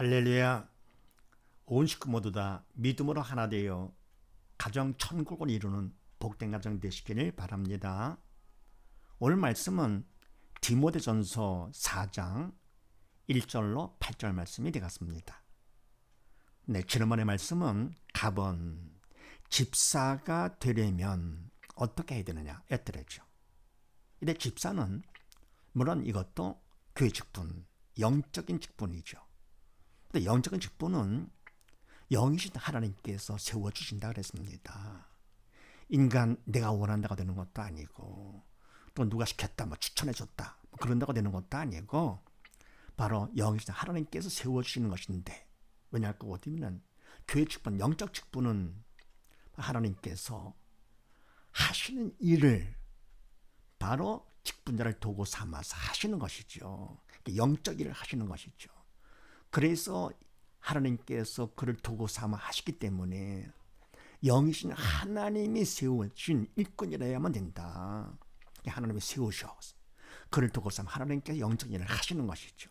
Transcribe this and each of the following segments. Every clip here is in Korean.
할렐루야. 온 식구 모두 다 믿음으로 하나 되어 가정 천국을 이루는 복된 가정 되시기를 바랍니다. 오늘 말씀은 디모데전서 4장 1절로 8절 말씀이 되겠습니다. 네, 지난번의 말씀은 갑은 집사가 되려면 어떻게 해야 되느냐 였더랬죠. 근데 집사는 물론 이것도 교회 직분, 영적인 직분이죠. 근데 영적인 직분은 영이신 하나님께서 세워주신다 그랬습니다. 인간 내가 원한다고 되는 것도 아니고 또 누가 시켰다 추천해줬다 그런다고 되는 것도 아니고 바로 영이신 하나님께서 세워주시는 것인데, 왜냐하고 어디면 교회 직분, 영적 직분은 하나님께서 하시는 일을 바로 직분자를 도구 삼아서 하시는 것이죠. 영적 일을 하시는 것이죠. 그래서 하나님께서 그를 도구 삼아 하시기 때문에 영이신 하나님이 세우신 일꾼이라야만 된다. 하나님이 세우셔서 그를 도구 삼아 하나님께서 영적 일을 하시는 것이죠.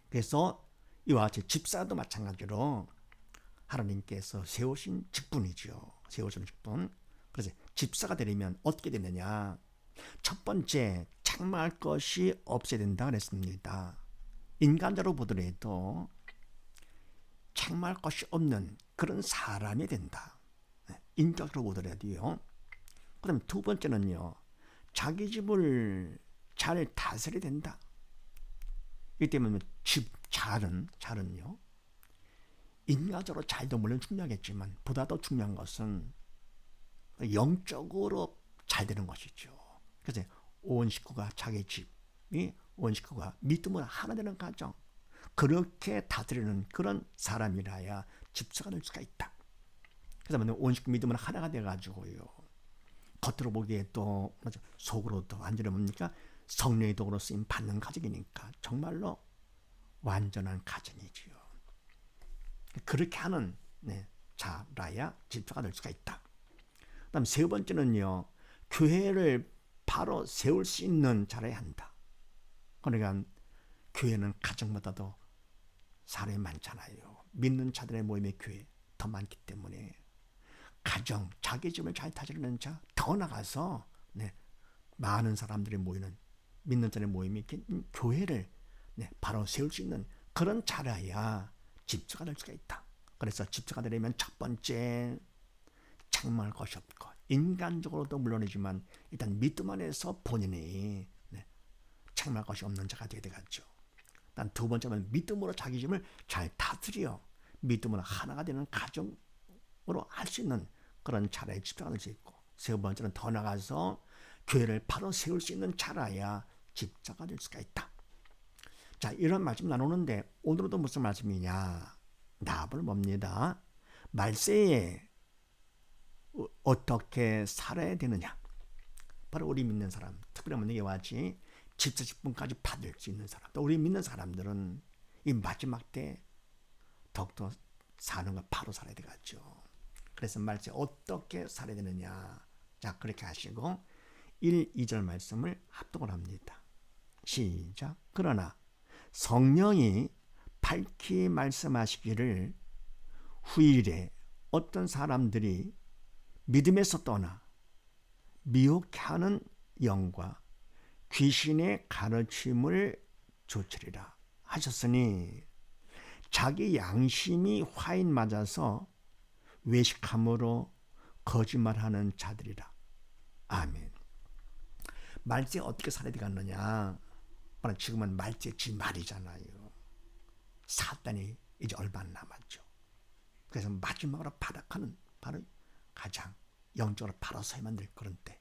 그래서 이와 같이 집사도 마찬가지로 하나님께서 세우신 직분이죠. 세우신 직분. 그래서 집사가 되려면 어떻게 되느냐. 첫 번째, 장마할 것이 없어야 된다 그랬습니다. 인간적으로 보더라도 장마할 것이 없는 그런 사람이 된다. 인격으로 보더라도요. 그다음 두 번째는요, 자기 집을 잘 다스려야 된다. 이 때문에 집 잘은요, 인간적으로 잘도 물론 중요하겠지만 보다 더 중요한 것은 영적으로 잘 되는 것이죠. 그래서 온 식구가 자기 집이 온 식구가 믿음으로 하나 되는 가정, 그렇게 다스리는 그런 사람이라야 집사가 될 수가 있다. 그래서 온 식구 믿음으로 하나가 돼가지고요, 겉으로 보기에 또 속으로도 완전히 뭡니까 성령의 도구로 쓰임 받는 가정이니까 정말로 완전한 가정이지요. 그렇게 하는 자라야 집사가 될 수가 있다. 그다음 세 번째는요, 교회를 바로 세울 수 있는 자라야 한다. 그러니까 교회는 가정마다도 사람이 많잖아요. 믿는 자들의 모임의 교회 더 많기 때문에 가정, 자기 집을 잘 다스리는 자, 더 나가서 많은 사람들이 모이는 믿는 자들의 모임이 교회를 바로 세울 수 있는 그런 자라야 집사가 될 수가 있다. 그래서 집사가 되려면 첫 번째, 장만할 것이 없고 인간적으로도 물론이지만 일단 믿음 안에서 본인이 장만할 것이 없는 자가 되어야 되겠죠. 난 두 번째는 믿음으로 자기 집을 잘 다스려 믿음으로 하나가 되는 가정으로 할 수 있는 그런 자라의 집사가 될 수 있고, 세 번째는 더 나가서 교회를 바로 세울 수 있는 자라야 집사가 될 수가 있다. 자, 이런 말씀 나누는데 오늘도 무슨 말씀이냐? 답을 봅니다. 말세에 어떻게 살아야 되느냐? 바로 우리 믿는 사람, 특별히 이와 같이 집사 직분까지 받을 수 있는 사람, 또 우리 믿는 사람들은 이 마지막 때 더욱더 사는 걸 바로 살아야 되겠죠. 그래서 말세 어떻게 살아야 되느냐? 자, 그렇게 하시고 1, 2절 말씀을 합독을 합니다. 시작. 그러나 성령이 밝히 말씀하시기를 후일에 어떤 사람들이 믿음에서 떠나 미혹하는 영과 귀신의 가르침을 조치리라 하셨으니 자기 양심이 화인 맞아서 외식함으로 거짓말하는 자들이라. 아멘. 말세 어떻게 살아야 되겠느냐? 지금은 말세 지 말이잖아요. 사단이 이제 얼마 안 남았죠. 그래서 마지막으로 발악하는 바로 가장 영적으로 바로 서야만 될 그런 때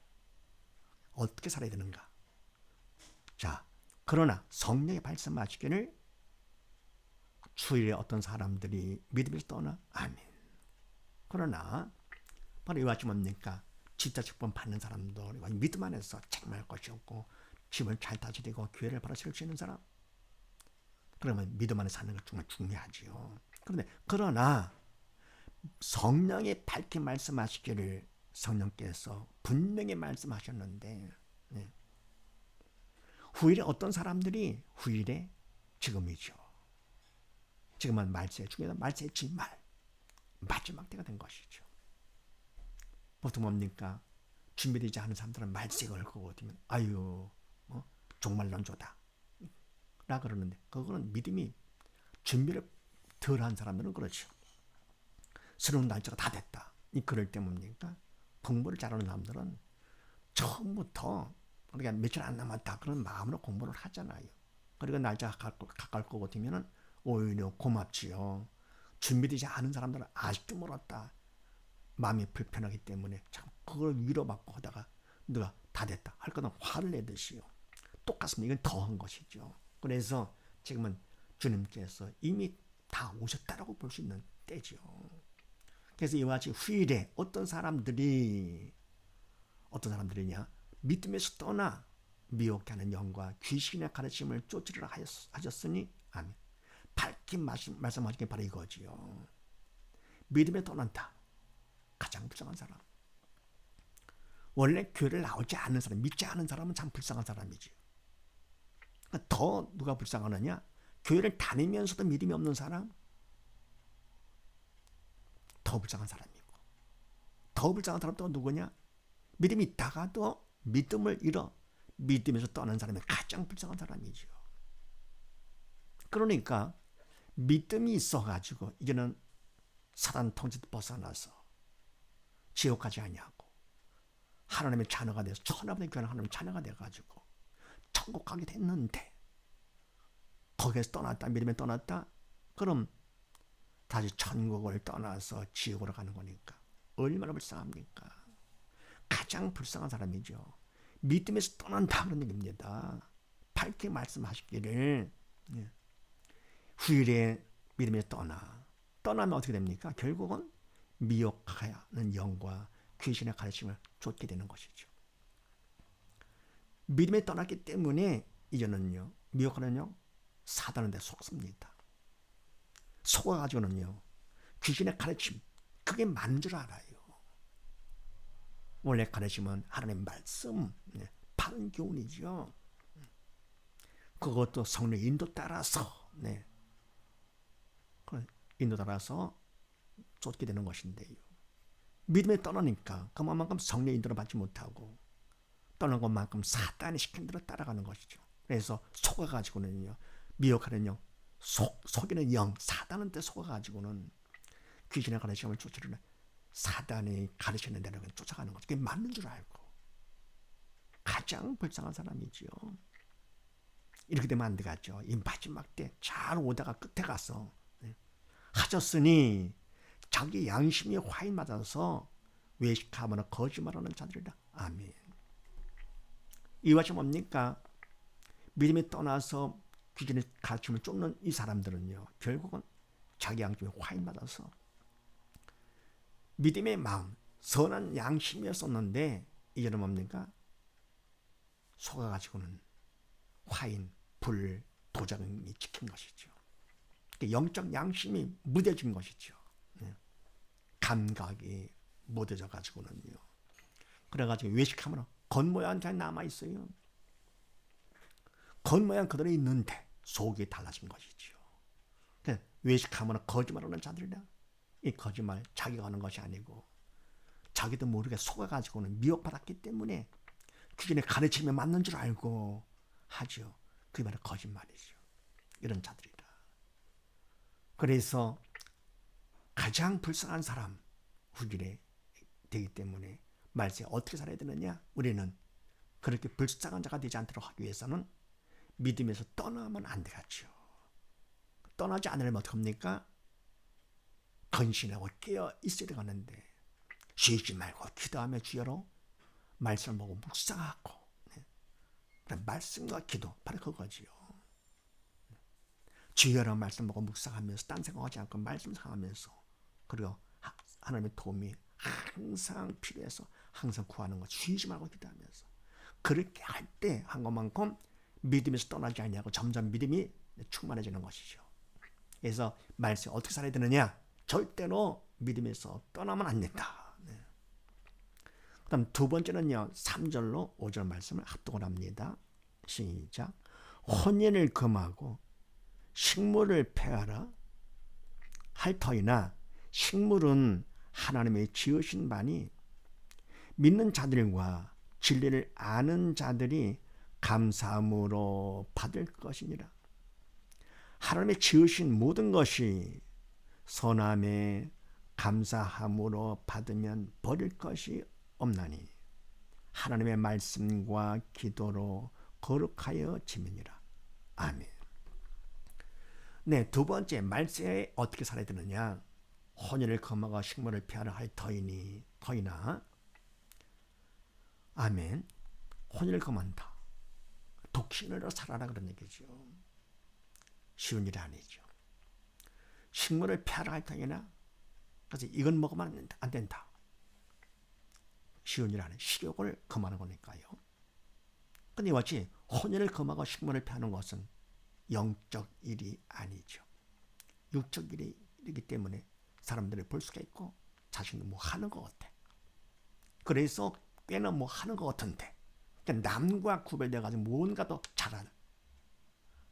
어떻게 살아야 되는가? 자, 그러나 성령의 말씀하시기를 주일에 어떤 사람들이 믿음에서 떠나. 아멘. 그러나 바로 이와 같이 뭡니까? 집사 직분 받는 사람도 믿음 안에서 책임할 것이 없고 집을 잘 다스리고 교회를 바로 세울 수 있는 사람, 그러면 믿음 안에 사는 것 정말 중요하지요. 그러나 성령이 밝게 말씀하시기를 성령께서 분명히 말씀하셨는데, 후일에 어떤 사람들이, 후일에 지금이죠. 지금은 말세 중에도 말세지 말 마지막 때가 된 것이죠. 보통 뭡니까? 준비되지 않은 사람들은 말세 걸고 어디면 아유 정말 넌조다 라 그러는데 그거는 믿음이 준비를 덜한 사람들은 그렇죠. 새로운 날짜가 다 됐다. 그럴 때 뭡니까? 공부를 잘하는 사람들은 처음부터 그러니까 며칠 안 남았다 그런 마음으로 공부를 하잖아요. 그리고 날짜가 가까울 거 같으면은 오히려 고맙지요. 준비되지 않은 사람들은 아직도 멀었다. 마음이 불편하기 때문에 참 그걸 위로받고 하다가 누가 다 됐다 할 거는 화를 내듯이요. 똑같습니다. 이건 더한 것이죠. 그래서 지금은 주님께서 이미 다 오셨다라고 볼 수 있는 때죠. 그래서 이와 같이 후일에 어떤 사람들이냐 믿음에서 떠나 미혹게 하는 영과 귀신의 가르침을 쫓으리라 하셨으니 아멘. 밝게 말씀하신 게 바로 이거지요. 믿음에 떠난다. 가장 불쌍한 사람. 원래 교회를 나오지 않는 사람, 믿지 않은 사람은 참 불쌍한 사람이지. 그러니까 더 누가 불쌍하느냐? 교회를 다니면서도 믿음이 없는 사람, 더 불쌍한 사람이고, 더 불쌍한 사람 또 누구냐? 믿음이 있다가도 믿음을 잃어 믿음에서 떠난 사람이 가장 불쌍한 사람이죠. 그러니까 믿음이 있어가지고 이제는 사단 통치 벗어나서 지옥 가지 아니하고 하나님의 자녀가 돼서 천하보다 귀한 하나님의 자녀가 돼가지고 천국 가게 됐는데 거기에서 떠났다 믿음에 떠났다 그럼 다시 천국을 떠나서 지옥으로 가는 거니까 얼마나 불쌍합니까? 가장 불쌍한 사람이죠. 믿음에서 떠난다 그런 얘기입니다. 밝게 말씀하시기를 후일에 믿음에서 떠나면 어떻게 됩니까? 결국은 미혹하는 영과 귀신의 가르침을 쫓게 되는 것이죠. 믿음에 떠났기 때문에 이제는요 미혹하는 영 사단한테 속습니다. 속아가지고는요 귀신의 가르침 그게 맞는 줄 알아요. 원래 가르침은 하나님의 말씀 바른 교훈이죠. 그것도 성령 인도 따라서 인도 따라서 쫓게 되는 것인데요. 믿음에 떠나니까 그만큼 성령 인도를 받지 못하고 떠난 것만큼 사단이 시킨 대로 따라가는 것이죠. 그래서 속아가지고는요 미혹하는 영, 속이는 영, 사단한테 속아가지고는 귀신의 가르침을 쫓으려는 사단이 가르치는 대로 쫓아가는 거죠. 그게 맞는 줄 알고 가장 불쌍한 사람이지요. 이렇게 되면 안 되겠죠. 이 마지막 때 잘 오다가 끝에 가서 하셨으니 자기 양심이 화인 맞아서 외식하거나 거짓말하는 자들이라. 아멘. 이것이 뭡니까? 믿음이 떠나서 귀신의 가르침을 쫓는 이 사람들은요 결국은 자기 양심이 화인 맞아서 믿음의 마음, 선한 양심이었었는데 이제는 뭡니까? 속아가지고는 화인, 불, 도장이 찍힌 것이죠. 영적 양심이 무뎌진 것이죠. 감각이 무뎌져 가지고는요. 그래가지고 외식하면 겉모양 잘 남아있어요. 겉모양 그대로 있는데 속이 달라진 것이죠. 외식하면 거짓말하는 자들이라. 이 거짓말 자기가 하는 것이 아니고 자기도 모르게 속아가지고는 미혹받았기 때문에 귀신의 가르침에 맞는 줄 알고 하죠. 그게 바로 거짓말이죠. 이런 자들이다. 그래서 가장 불쌍한 사람 후일에 되기 때문에 말세에 어떻게 살아야 되느냐? 우리는 그렇게 불쌍한 자가 되지 않도록 하기 위해서는 믿음에서 떠나면 안 되겠죠. 떠나지 않으려면 어떡합니까? 근신하고 깨어 있어야 되겠는데 쉬지 말고 기도하며 주여로 말씀을 보고 묵상하고 말씀과 기도 바로 그거지요. 주여로 말씀 보고 묵상하면서 딴 생각하지 않고 말씀 생각하면서 그리고 하나님의 도움이 항상 필요해서 항상 구하는 것 쉬지 말고 기도하면서 그렇게 할 때 한 것만큼 믿음에서 떠나지 않냐고 점점 믿음이 충만해지는 것이죠. 그래서 말씀 어떻게 살아야 되느냐? 절대로 믿음에서 떠나면 안 된다. 그 다음 두 번째는요. 3절로 5절 말씀을 합독을 합니다. 시작. 혼인을 금하고 식물을 폐하라. 할 터이나 식물은 하나님의 지으신 바니 믿는 자들과 진리를 아는 자들이 감사함으로 받을 것이니라. 하나님의 지으신 모든 것이 선함에 감사함으로 받으면 버릴 것이 없나니 하나님의 말씀과 기도로 거룩하여 지면이라. 아멘. 네, 두 번째 말세에 어떻게 살아야 되느냐? 혼인을 금하고 식물을 피하라 할 터이나 아멘. 혼인을 금한다. 독신으로 살아라 그런 얘기죠. 쉬운 일이 아니죠. 식물을 피하라 할 터이나 그래서 이건 먹으면 안 된다. 쉬운 일 아니에요. 식욕을 금하는 거니까요. 근데 이같이 혼인을 금하고 식물을 피하는 것은 영적 일이 아니죠. 육적 일이기 때문에 사람들이 볼 수가 있고 자신도 뭐 하는 것 같아. 그래서 꽤나 뭐 하는 것 같은데 그러니까 남과 구별돼가지고 뭔가 더 잘하는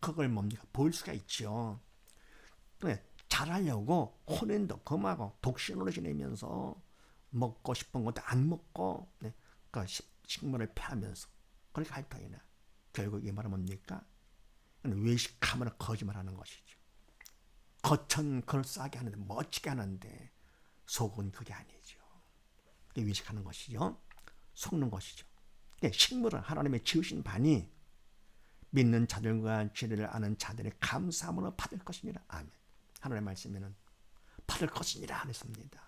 그걸 뭡니까? 볼 수가 있죠. 잘하려고 혼인도 금하고 독신으로 지내면서 먹고 싶은 것도 안 먹고 그 식물을 피하면서 그렇게 할 터이나 결국 이 말은 뭡니까? 외식함으로 거짓말하는 것이죠. 겉은 그럴싸하게 하는데 멋지게 하는데 속은 그게 아니죠. 외식하는 것이죠. 속는 것이죠. 식물은 하나님의 지으신 바니 믿는 자들과 진리를 아는 자들의 감사함으로 받을 것이니라. 아멘. 하나님의 말씀에는 받을 것이니라 하셨습니다.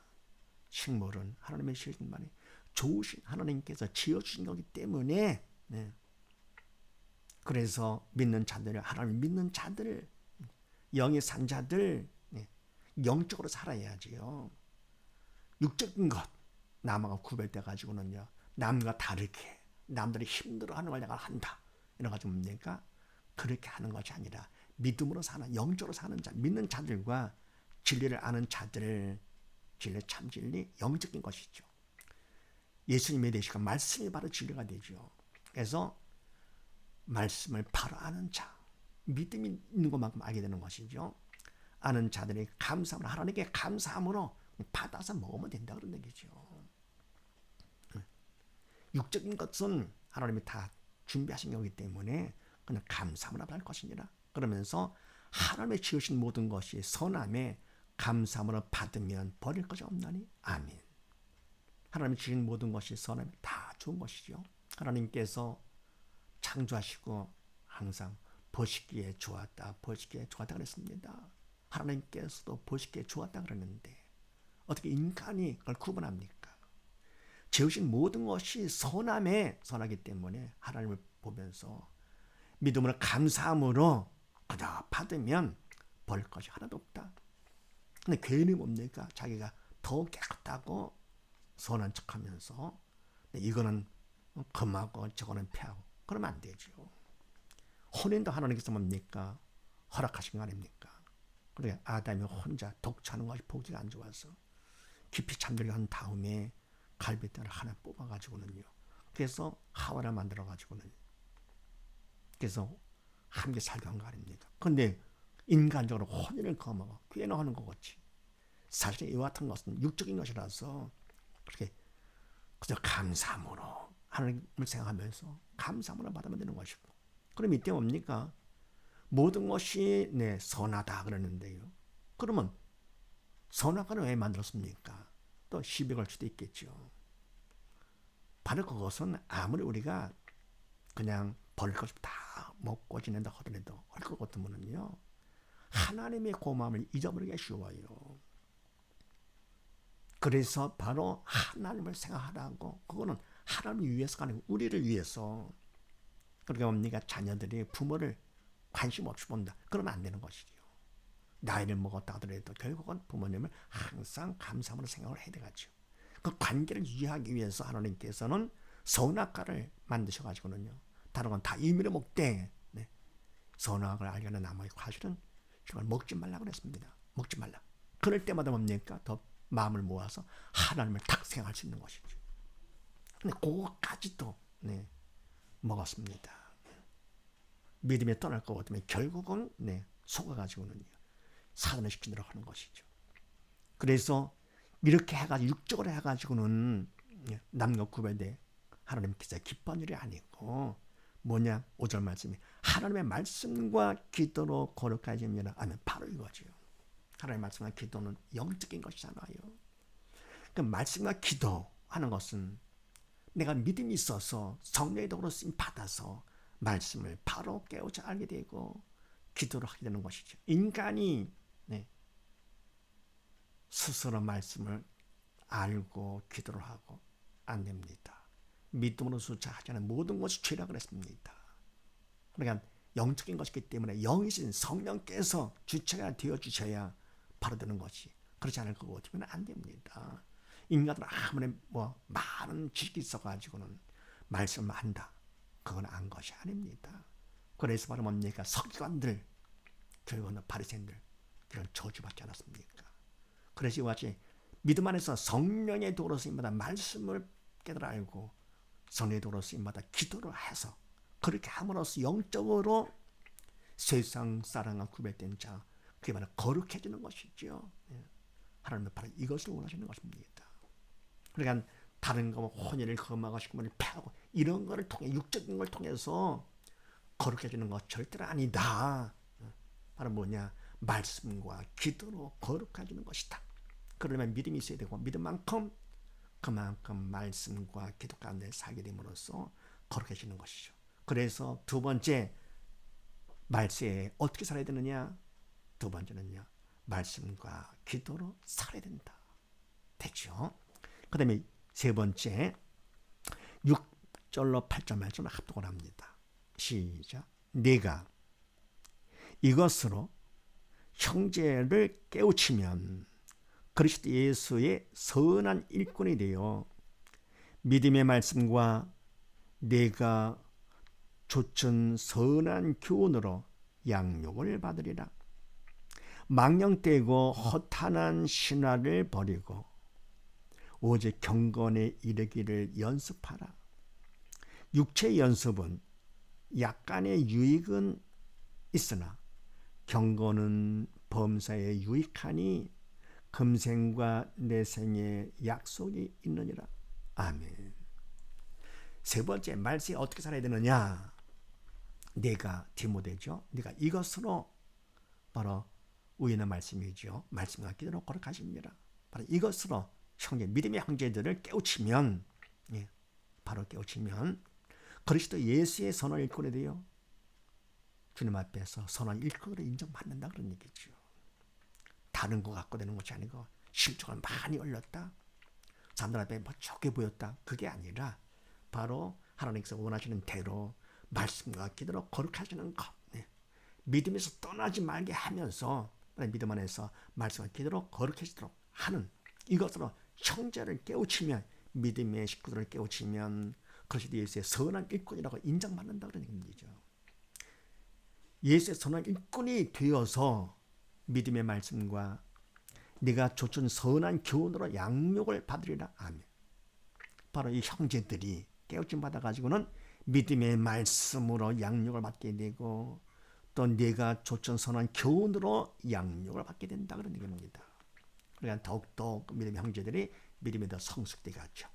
식물은 하나님의 지으신 바니 좋으신 하나님께서 지어주신 거기 때문에 그래서 믿는 자들을 하나님 믿는 자들 영의 산 자들 영적으로 살아야지요. 육적인 것 남하고 구별돼 가지고는요 남과 다르게 남들이 힘들어하는 걸 내가 한다 이런 가지고 뭡니까? 그렇게 하는 것이 아니라 믿음으로 사는 영적으로 사는 자 믿는 자들과 진리를 아는 자들 진리 참 진리 영적인 것이죠. 예수님의 되시가 말씀이 바로 진리가 되죠. 그래서 말씀을 바로 아는 자 믿음이 있는 것만큼 알게 되는 것이죠. 아는 자들이 감사함으로 하나님께 감사함으로 받아서 먹으면 된다 그런 얘기죠. 육적인 것은 하나님이 다 준비하신 거기 때문에 그냥 감사함으로 받을 것이니라. 그러면서 하나님의 지으신 모든 것이 선함에 감사함으로 받으면 버릴 것이 없나니 아멘. 하나님이 지으신 모든 것이 선함에 다 좋은 것이죠. 하나님께서 창조하시고 항상 보시기에 좋았다 그랬습니다. 하나님께서도 보시기에 좋았다 그러는데 어떻게 인간이 그걸 구분합니까? 지으신 모든 것이 선하기 때문에 하나님을 보면서 믿음으로 감사함으로 그저 받으면 버릴 것이 하나도 없다. 근데 괜히 뭡니까? 자기가 더 깨끗하고 선한 척하면서 이거는 금하고 저거는 패하고 그러면 안 되죠. 혼인도 하나님께서 뭡니까? 허락하신 거 아닙니까? 그래 아담이 혼자 독차는 것이 보기가 안 좋아서 깊이 잠들게 한 다음에 갈빗대를 하나 뽑아가지고는요. 그래서 하와를 만들어가지고는 그래서 함께 살게 한 거 아닙니까? 근데 인간적으로 혼인을 금하고 꽤나 하는 거겠지. 사실 이와 같은 것은 육적인 것이라서 그렇게 그저 감사함으로 하나님을 생각하면서 감사함으로 받으면 되는 것이고 그럼 이때 뭡니까? 모든 것이 선하다 그러는데요. 그러면 선악과는 왜 만들었습니까? 또 시비 걸 수도 있겠죠. 바로 그것은 아무리 우리가 그냥 버릴 것이 다 먹고 지낸다 하더라도 할 것 같으면요. 하나님의 고마움을 잊어버리기가 쉬워요. 그래서 바로 하나님을 생각하라고 그거는 하나님을 위해서가 아니고 우리를 위해서 그러니까 뭡니까? 자녀들이 부모를 관심 없이 본다. 그러면 안 되는 것이죠. 나이를 먹었다 하더라도 결국은 부모님을 항상 감사함으로 생각을 해야 되겠죠. 그 관계를 유지하기 위해서 하나님께서는 선악과를 만드셔가지고는요. 다른 건 다 임의로 먹되 선악을 알려는 나무의 과실은 정말 먹지 말라 그랬습니다. 먹지 말라. 그럴 때마다 뭡니까? 더 마음을 모아서 하나님을 탁 생각할 수 있는 것이죠. 근데 그거까지도 먹었습니다. 믿음에 떠날 것 같으면 결국은 속아가지고는요. 사단을 시키도록 하는 것이죠. 그래서 이렇게 해가지고 육적으로 해가지고는 남과 구별돼 하나님께서 기뻐하는 일이 아니고 뭐냐 5절 말씀이 하나님의 말씀과 기도로 거룩해지면 아멘. 바로 이거죠. 하나님의 말씀과 기도는 영적인 것이잖아요. 그 말씀과 기도하는 것은 내가 믿음이 있어서 성령의 도로 쓰임 받아서 말씀을 바로 깨우쳐 알게 되고 기도를 하게 되는 것이죠. 인간이 스스로 말씀을 알고 기도를 하고 안 됩니다. 믿음으로 주체하지 않은 모든 것이 죄라 그랬습니다. 그러니까 영적인 것이기 때문에 영이신 성령께서 주체가 되어주셔야 바로 되는 것이 그렇지 않을 거고 어쩌면 안 됩니다. 인간들은 아무리 많은 지식이 있어가지고는 말씀을 안다. 그건 안 것이 아닙니다. 그래서 바로 뭡니까? 서기관들, 교회관들, 바리새인들 그런 저주받지 않았습니까? 그래서 이와 같이 믿음 안에서 성령의 도로 쓰임마다 말씀을 깨달아 알고 성령의 도로 쓰임마다 기도를 해서 그렇게 함으로써 영적으로 세상 사랑과 구별된 자 그게 바로 거룩해지는 것이죠. 하나님은 바로 이것을 원하시는 것입니다. 그러니까 다른 거 혼인을 금하고 식물을 패하고 이런 거를 통해 육적인 걸 통해서 거룩해지는 것 절대로 아니다. 바로 뭐냐? 말씀과 기도로 거룩해지는 것이다. 그러려면 믿음이 있어야 되고 믿음만큼 그만큼 말씀과 기도 가운데 살게 됨으로써 거룩해지는 것이죠. 그래서 두 번째 말세에 어떻게 살아야 되느냐? 두 번째는요. 말씀과 기도로 살아야 된다. 됐죠? 그 다음에 세 번째 6절로 8절 말씀을 합독을 합니다. 시작. 네가 이것으로 형제를 깨우치면 그리스도 예수의 선한 일꾼이 되어 믿음의 말씀과 내가 좇은 선한 교훈으로 양육을 받으리라. 망령되고 허탄한 신화를 버리고 오직 경건에 이르기를 연습하라. 육체의 연습은 약간의 유익은 있으나 경건은 범사에 유익하니 금생과 내생에 약속이 있느니라. 아멘. 세 번째 말씀이 어떻게 살아야 되느냐? 내가 디모데죠. 네가 이것으로 바로 우연한 말씀이죠. 말씀과 기도로 거룩하십니다. 바로 이것으로 형제 믿음의 형제들을 깨우치면 바로 깨우치면 그리스도 예수의 선한 일꾼이 되어 주님 앞에서 선한 일꾼으로 인정받는다 그런 얘기죠. 다른 거 갖고 되는 것이 아니고 실족을 많이 올렸다. 사람들 앞에 좋게 보였다. 그게 아니라 바로 하나님께서 원하시는 대로 말씀과 기도로 거룩하시는 것. 믿음에서 떠나지 말게 하면서 믿음 안에서 말씀과 기도로 거룩해지도록 하는 이것으로 형제를 깨우치면 믿음의 식구들을 깨우치면 그리스도 예수의 선한 일꾼이라고 인정받는다 그런 얘기죠. 예수의 선한 일꾼이 되어서 믿음의 말씀과 네가 좇은 선한 교훈으로 양육을 받으리라. 아멘. 바로 이 형제들이 깨우침 받아가지고는 믿음의 말씀으로 양육을 받게 되고 또 네가 좇은 선한 교훈으로 양육을 받게 된다 그런 얘기입니다. 그러니까 더욱더 믿음의 형제들이 믿음에 더 성숙되게 하죠.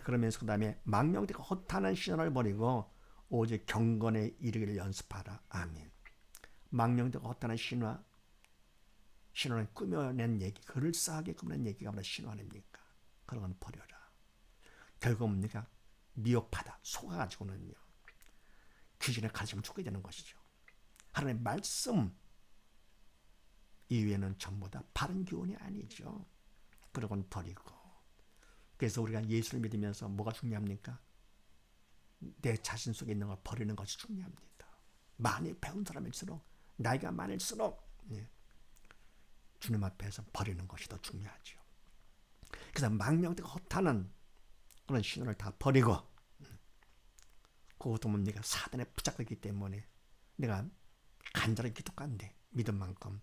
그러면서 그 다음에 망령되고 허탄한 신화를 버리고 오직 경건에 이르기를 연습하라. 아멘. 망령되고 허탄한 신화는 꾸며낸 얘기, 그럴싸하게 꾸며낸 얘기가 바로 신화 아닙니까? 그런 건 버려라. 결국은 네가 미혹하다, 속아가지고는요. 귀신의 가르침을 죽게 되는 것이죠. 하나님의 말씀 이외에는 전부 다 바른 교훈이 아니죠. 그러고는 버리고. 그래서 우리가 예수를 믿으면서 뭐가 중요합니까? 내 자신 속에 있는 걸 버리는 것이 중요합니다. 많이 배운 사람일수록 나이가 많을수록 주님 앞에서 버리는 것이 더 중요하죠. 그래서 망령되고 허탄한 그런 신호를 다 버리고 그것도 네가 사단에 붙잡혔기 때문에 내가 간절히 기도하는데 믿은 만큼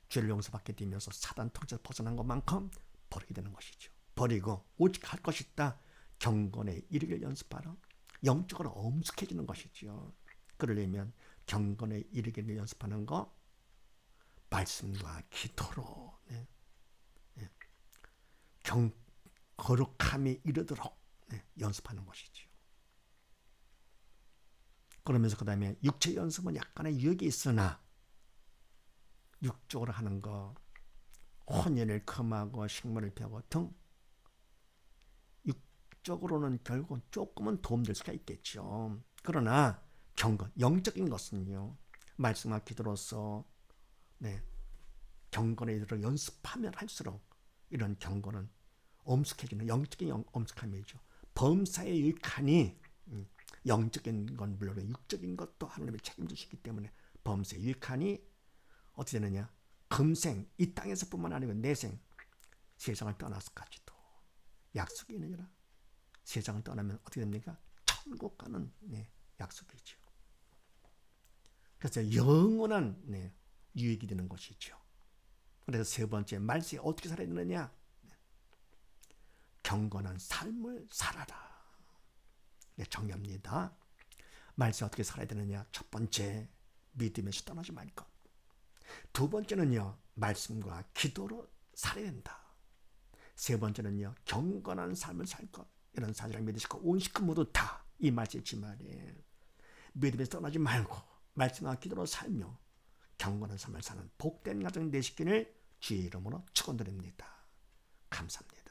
죄를 용서받게 되면서 사단 통제에서 벗어난 것만큼 버리게 되는 것이죠. 버리고 오직 할 것이 있다. 경건에 이르기를 연습하라. 영적으로 엄숙해지는 것이죠. 그러려면 경건에 이르기를 연습하는 거 말씀과 기도로 거룩함에 이르도록 연습하는 것이지요. 그러면서 그 다음에 육체 연습은 약간의 유혹이 있으나 육적으로 하는 거, 혼연을 금하고 식물을 펴고 등 육적으로는 결국 조금은 도움될 수가 있겠죠. 그러나 경건, 영적인 것은요, 말씀과 기도로서 경건에 이르러 연습하면 할수록 이런 경건은 엄숙해지는 영적인 엄숙함이죠. 범사에 유익하니 영적인 건 물론 육적인 것도 하나님이 책임지시기 때문에 범사에 유익하니 어떻게 되느냐? 금생 이 땅에서뿐만 아니고 내생 세상을 떠나서까지도 약속이 있느니라. 세상을 떠나면 어떻게 됩니까? 천국 가는 약속이죠. 그래서 영원한 유익이 되는 것이죠. 그래서 세 번째 말세에 어떻게 살아야 되느냐? 경건한 삶을 살아라. 정리합니다. 말세 어떻게 살아야 되느냐? 첫 번째, 믿음에서 떠나지 말 것. 두 번째는요, 말씀과 기도로 살아야 된다. 세 번째는요, 경건한 삶을 살 것. 이런 사실을 믿으시고 온 식구 모두 다 이 말씀이지 말이에요. 믿음에서 떠나지 말고 말씀과 기도로 살며 경건한 삶을 사는 복된 가정 되시기를 주의 이름으로 축원드립니다. 감사합니다.